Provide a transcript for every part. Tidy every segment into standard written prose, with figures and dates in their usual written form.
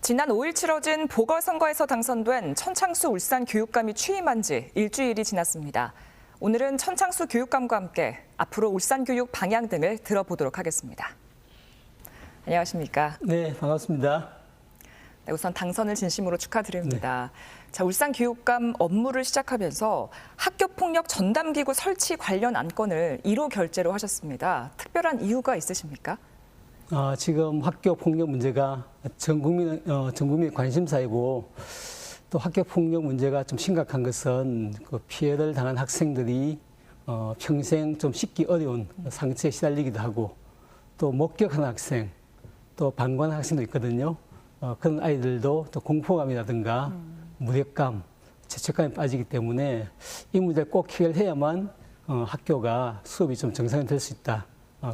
지난 5일 치러진 보궐선거에서 당선된 천창수 울산교육감이 취임한 지 일주일이 지났습니다. 오늘은 천창수 교육감과 함께 앞으로 울산교육 방향 등을 들어보도록 하겠습니다. 안녕하십니까? 네, 반갑습니다. 네, 우선 당선을 진심으로 축하드립니다. 네. 자, 울산교육감 업무를 시작하면서 학교폭력 전담기구 설치 관련 안건을 1호 결재로 하셨습니다. 특별한 이유가 있으십니까? 지금 학교 폭력 문제가 전 국민의 관심사이고, 또 학교 폭력 문제가 좀 심각한 것은 그 피해를 당한 학생들이 평생 좀 씻기 어려운 상처에 시달리기도 하고, 또 목격하는 학생, 또 방관하는 학생도 있거든요. 그런 아이들도 또 공포감이라든가 무력감, 죄책감에 빠지기 때문에 이 문제를 꼭 해결해야만 학교가 수업이 좀 정상이 될 수 있다.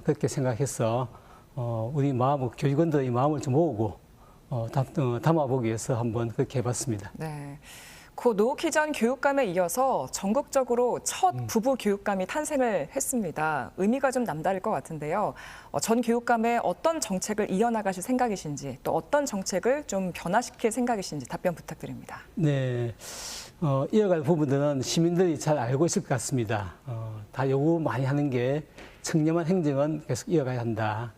그렇게 생각해서 우리 교직원들의 마음을 좀 모으고 담아보기 위해서 한번 그렇게 해봤습니다. 네. 고 노욱희 전 교육감에 이어서 전국적으로 첫 부부 교육감이 탄생을 했습니다. 의미가 좀 남다를 것 같은데요. 전 교육감의 어떤 정책을 이어나가실 생각이신지, 또 어떤 정책을 좀 변화시킬 생각이신지 답변 부탁드립니다. 네. 이어갈 부분들은 시민들이 잘 알고 있을 것 같습니다. 다 요구 많이 하는 게 청렴한 행정은 계속 이어가야 한다.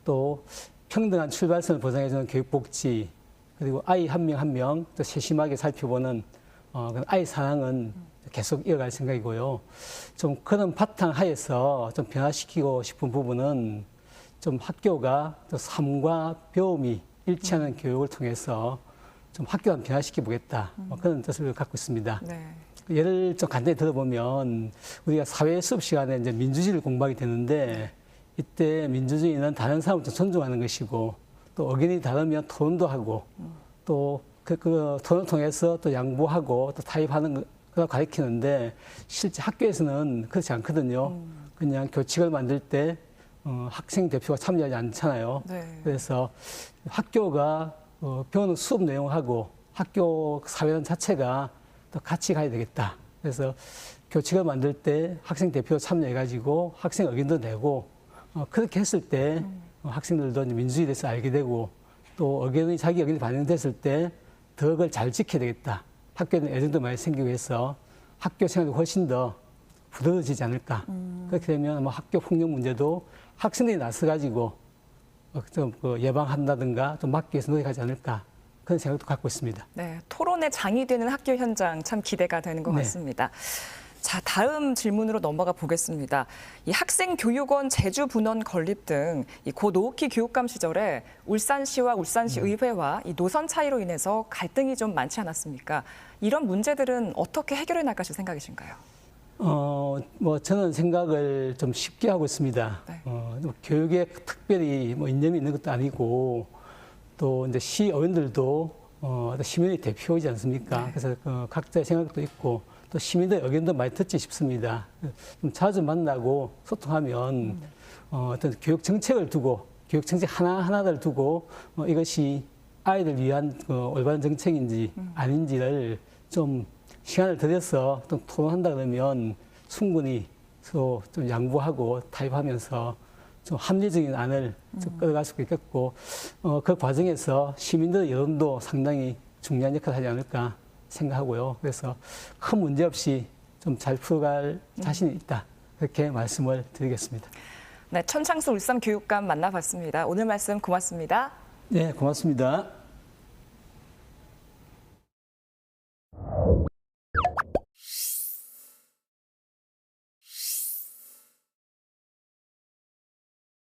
또 평등한 출발선을 보장해주는 교육복지, 그리고 아이 한 명 한 명 또 세심하게 살펴보는 아이 사랑은 계속 이어갈 생각이고요. 좀 그런 바탕 하에서 좀 변화시키고 싶은 부분은 좀 학교가 또 삶과 배움이 일치하는 교육을 통해서 좀 학교를 변화시켜 보겠다. 그런 뜻을 갖고 있습니다. 네. 예를 좀 간단히 들어보면 우리가 사회 수업 시간에 이제 민주주의를 공부하게 되는데, 이때 민주주의는 다른 사람을 좀 존중하는 것이고, 또 의견이 다르면 토론도 하고, 또 그 토론을 통해서 또 양보하고 또 타협하는 걸 가르치는데, 실제 학교에서는 그렇지 않거든요. 그냥 교칙을 만들 때 학생 대표가 참여하지 않잖아요. 네. 그래서 학교가 배우는 수업 내용하고 학교 사회론 자체가 또 같이 가야 되겠다. 그래서 교칙을 만들 때 학생 대표 참여해가지고 학생 의견도 내고, 그렇게 했을 때 학생들도 민주주의에 대해서 알게 되고, 또 자기 의견이 반영됐을 때 더 그걸 잘 지켜야 되겠다. 학교에는 애정도 많이 생기고 해서 학교 생활이 훨씬 더 부드러워지지 않을까. 그렇게 되면 학교 폭력 문제도 학생들이 나서가지고 좀 예방한다든가 좀 막기 위해서 노력하지 않을까. 그런 생각도 갖고 있습니다. 네, 토론의 장이 되는 학교 현장 참 기대가 되는 것 같습니다. 자, 다음 질문으로 넘어가 보겠습니다. 이 학생교육원 제주분원 건립 등 고 노욱희 교육감 시절에 울산시와 울산시 의회와 이 노선 차이로 인해서 갈등이 좀 많지 않았습니까? 이런 문제들은 어떻게 해결해 나가실 생각이신가요? 저는 생각을 좀 쉽게 하고 있습니다. 네. 교육에 특별히 이념이 있는 것도 아니고, 또 이제 시의원들도 시민의 대표이지 않습니까? 네. 그래서 각자의 생각도 있고, 또 시민들의 의견도 많이 듣지 싶습니다. 좀 자주 만나고 소통하면 어떤 교육 정책을 두고, 교육 정책 하나하나를 두고 이것이 아이들 위한 올바른 정책인지 아닌지를 좀 시간을 들여서 좀 토론한다 그러면 충분히 좀 양보하고 타협하면서 좀 합리적인 안을 좀 끌어갈 수 있겠고, 그 과정에서 시민들의 여론도 상당히 중요한 역할을 하지 않을까 생각하고요. 그래서 큰 문제 없이 좀 잘 풀어갈 자신이 있다. 그렇게 말씀을 드리겠습니다. 네, 천창수 울산교육감 만나봤습니다. 오늘 말씀 고맙습니다. 네, 고맙습니다.